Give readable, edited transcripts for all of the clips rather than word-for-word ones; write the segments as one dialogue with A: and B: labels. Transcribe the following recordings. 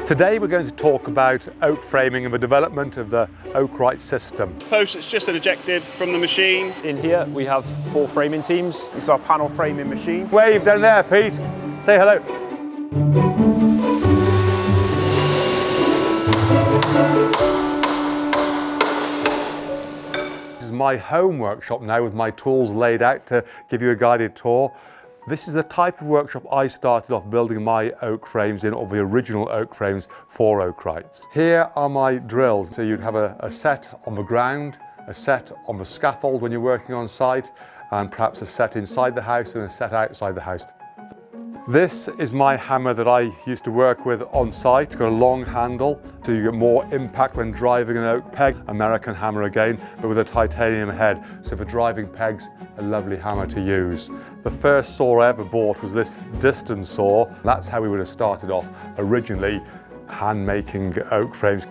A: Today we're going to talk about oak framing and the development of the Oakwrights system.
B: Post that's just ejected from the machine.
C: In here we have 4 framing teams.
D: It's our panel framing machine.
A: Wave down there, Pete. Say hello. This is my home workshop now with my tools laid out to give you a guided tour. This is the type of workshop I started off building my oak frames in, or the original oak frames for Oakwrights. Here are my drills. So you'd have a set on the ground, a set on the scaffold when you're working on site, and perhaps a set inside the house and a set outside the house. This is my hammer that I used to work with on site. It's got a long handle, so you get more impact when driving an oak peg. American hammer again, but with a titanium head. So for driving pegs, a lovely hammer to use. The first saw I ever bought was this distance saw. That's how we would have started off originally, hand making oak frames.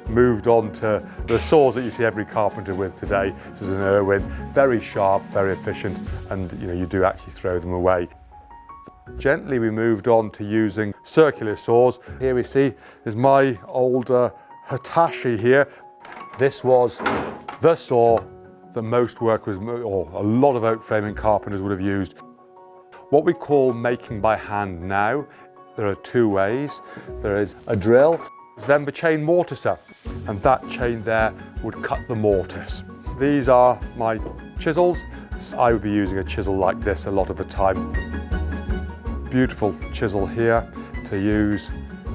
A: Moved on to the saws that you see every carpenter with today. This is an Irwin, very sharp, very efficient, and you do actually throw them away. Gently we moved on to using circular saws. Here we see is my old Hitachi here. This was the saw that most workers, or a lot of oak framing carpenters would have used. What we call making by hand now, there are 2 ways. There is a drill, then the chain mortiser, and that chain there would cut the mortise. These are my chisels. I would be using a chisel like this a lot of the time. Beautiful chisel here to use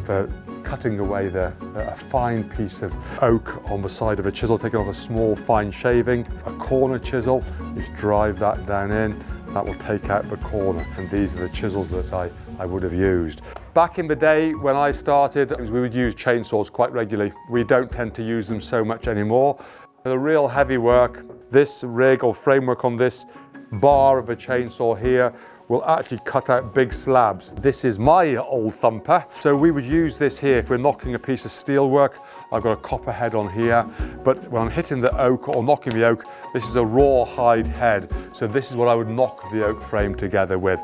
A: for cutting away a fine piece of oak on the side of a chisel, taking off a small fine shaving. A corner chisel, you drive that down in, that will take out the corner. And these are the chisels that I would have used. Back in the day when I started, we would use chainsaws quite regularly. We don't tend to use them so much anymore. The real heavy work, this rig or framework on this bar of a chainsaw here will actually cut out big slabs. This is my old thumper. So we would use this here if we're knocking a piece of steel work. I've got a copper head on here, but when I'm hitting the oak or knocking the oak, this is a raw hide head. So this is what I would knock the oak frame together with.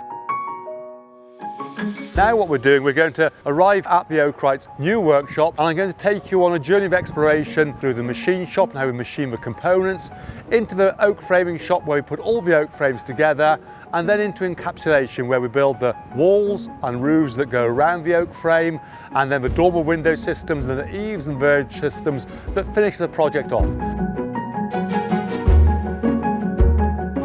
A: Now what we're doing, we're going to arrive at the Oakwrights new workshop, and I'm going to take you on a journey of exploration through the machine shop and how we machine the components, into the oak framing shop where we put all the oak frames together, and then into encapsulation where we build the walls and roofs that go around the oak frame, and then the dormer window systems and the eaves and verge systems that finish the project off.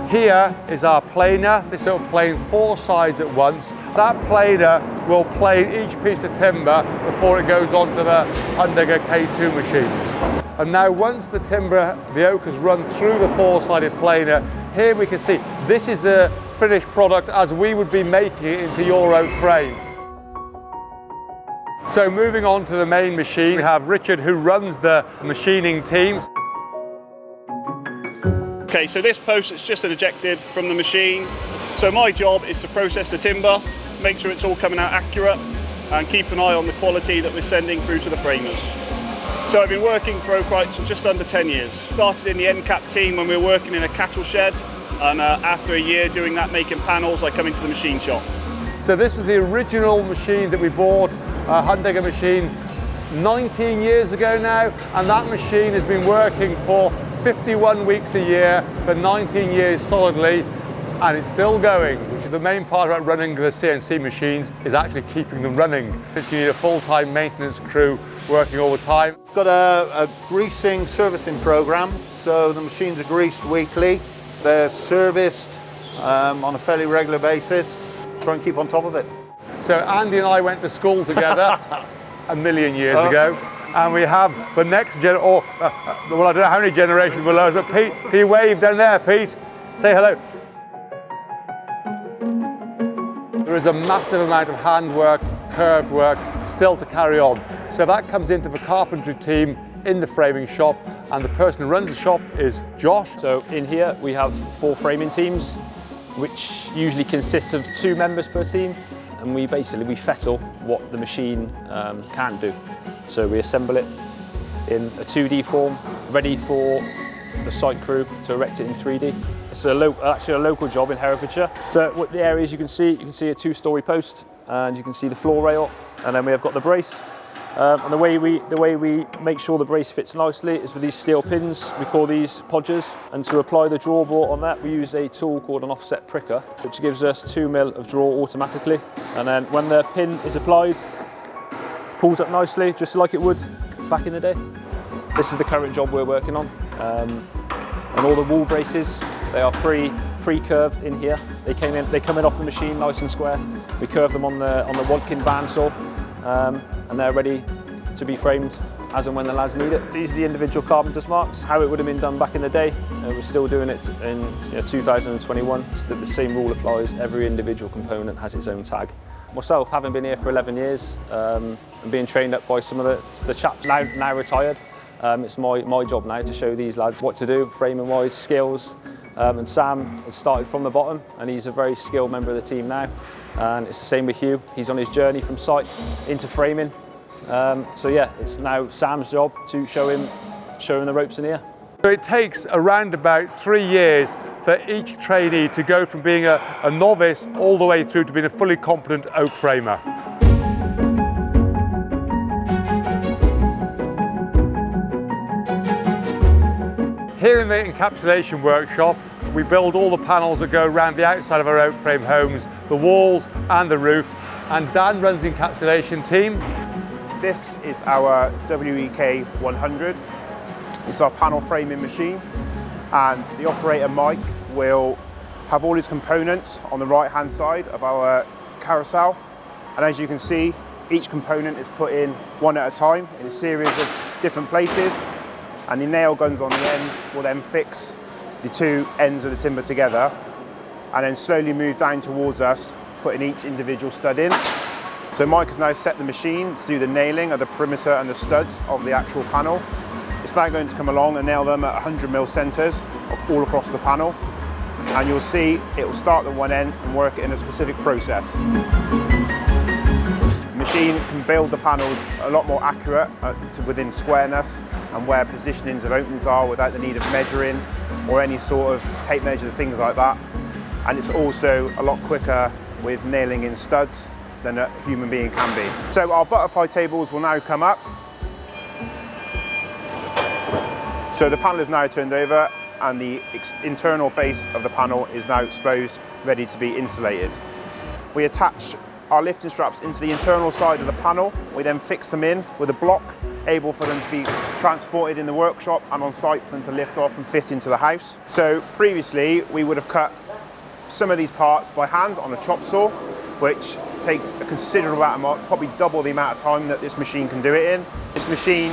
A: Here is our planer. This will plane 4 sides at once. That planer will plane each piece of timber before it goes onto the Hundiger K2 machines. And now once the timber, the oak has run through the 4-sided planer, here we can see this is the finished product as we would be making it into your oak frame. So moving on to the main machine, we have Richard who runs the machining teams.
B: Okay, so this post that's just ejected from the machine. So my job is to process the timber, make sure it's all coming out accurate, and keep an eye on the quality that we're sending through to the framers. So I've been working for Oakwrights for just under 10 years. Started in the encap team when we were working in a cattle shed, and after a year doing that, making panels, I come into the machine shop.
A: So this was the original machine that we bought, a Hundiger machine, 19 years ago now, and that machine has been working for 51 weeks a year for 19 years solidly, and it's still going. Which is the main part about running the CNC machines, is actually keeping them running. You need a full-time maintenance crew working all the time.
D: Got a greasing servicing program, so the machines are greased weekly. They're serviced on a fairly regular basis. Try and keep on top of it.
A: So Andy and I went to school together a million years ago. And we have the next well, I don't know how many generations below us, but Pete, wave down there, Pete. Say hello. There is a massive amount of handwork, curved work still to carry on. So that comes into the carpentry team in the framing shop, and the person who runs the shop is Josh.
C: So in here we have 4 framing teams, which usually consists of 2 members per team. And we fettle what the machine can do. So we assemble it in a 2D form, ready for the site crew to erect it in 3D. It's actually a local job in Herefordshire. So what the areas you can see a 2-storey post, and you can see the floor rail, and then we have got the brace, And the way we make sure the brace fits nicely is with these steel pins. We call these podgers. And to apply the draw bore on that, we use a tool called an offset pricker, which gives us 2 mil of draw automatically. And then when the pin is applied, pulls up nicely, just like it would back in the day. This is the current job we're working on. And all the wall braces, they are pre-curved in here. They come in off the machine nice and square. We curve them on the Wadkin bandsaw, and they're ready to be framed as and when the lads need it. These are the individual carpenter's marks, how it would have been done back in the day. We're still doing it in 2021. So the same rule applies. Every individual component has its own tag. Myself, having been here for 11 years and being trained up by some of the chaps now retired, it's my job now to show these lads what to do, framing wise, skills. And Sam has started from the bottom and he's a very skilled member of the team now. And it's the same with Hugh. He's on his journey from site into framing. So yeah, it's now Sam's job to show him the ropes in here.
A: So it takes around about 3 years for each trainee to go from being a novice all the way through to being a fully competent oak framer. Here in the encapsulation workshop, we build all the panels that go around the outside of our oak frame homes, the walls and the roof, and Dan runs the encapsulation team.
E: This is our WEK 100. It's our panel framing machine, and the operator Mike will have all his components on the right hand side of our carousel, and as you can see, each component is put in one at a time in a series of different places, and the nail guns on the end will then fix the two ends of the timber together and then slowly move down towards us, putting each individual stud in. So Mike has now set the machine to do the nailing of the perimeter and the studs of the actual panel. It's now going to come along and nail them at 100mm centres all across the panel, and you'll see it will start at one end and work it in a specific process. The machine can build the panels a lot more accurate to within squareness and where positionings of openings are without the need of measuring or any sort of tape measures and things like that. And it's also a lot quicker with nailing in studs than a human being can be. So our butterfly tables will now come up. So the panel is now turned over and the internal face of the panel is now exposed, ready to be insulated. We attach our lifting straps into the internal side of the panel. We then fix them in with a block, able for them to be transported in the workshop and on site for them to lift off and fit into the house. So previously we would have cut some of these parts by hand on a chop saw, which takes a considerable amount, probably double the amount of time that this machine can do it in. This machine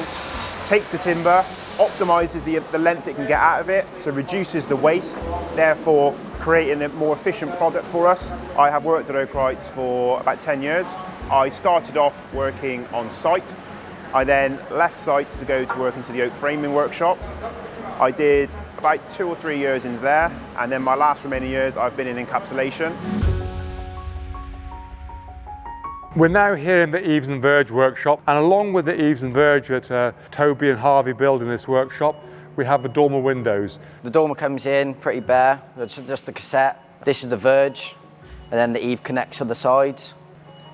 E: takes the timber, optimises the length it can get out of it, so reduces the waste, therefore creating a more efficient product for us. I have worked at Oakwrights for about 10 years. I started off working on site. I then left site to go to work into the oak framing workshop. I did about 2 or 3 years in there, and then my last remaining years I've been in encapsulation.
A: We're now here in the Eaves and Verge workshop, and along with the Eaves and Verge that Toby and Harvey build in this workshop, we have the dormer windows.
F: The dormer comes in pretty bare, it's just the cassette. This is the Verge, and then the Eave connects on the sides,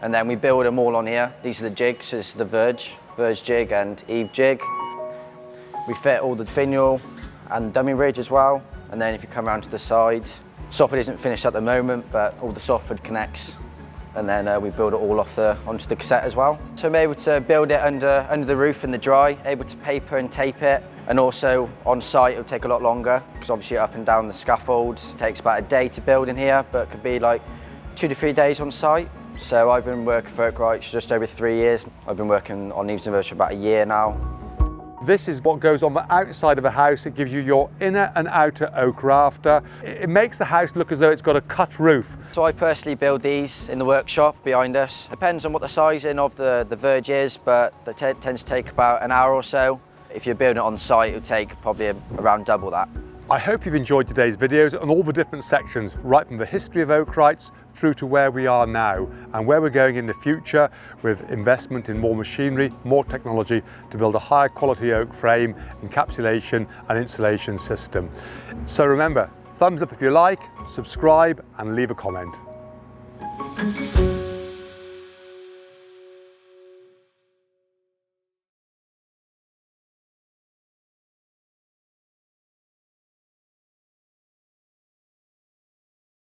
F: and then we build them all on here. These are the jigs, so this is the Verge jig and Eave jig. We fit all the finial and dummy ridge as well, and then if you come around to the side, soffit isn't finished at the moment, but all the soffit connects, and then we build it all onto the cassette as well. So I'm able to build it under the roof in the dry, able to paper and tape it, and also on site it'll take a lot longer because obviously up and down the scaffolds it takes about a day to build in here, but it could be like 2 to 3 days on site. So I've been working for Oakwrights just over 3 years. I've been working on Eaves and Verge for about a year now.
A: This is what goes on the outside of a house. It gives you your inner and outer oak rafter. It makes the house look as though it's got a cut roof.
F: So I personally build these in the workshop behind us. Depends on what the sizing of the Verge is, but that tends to take about an hour or so. If you're building it on site, it'll take probably around double that.
A: I hope you've enjoyed today's videos on all the different sections, right from the history of Oakwrights through to where we are now and where we're going in the future with investment in more machinery, more technology to build a higher quality oak frame, encapsulation and insulation system. So remember, thumbs up if you like, subscribe and leave a comment.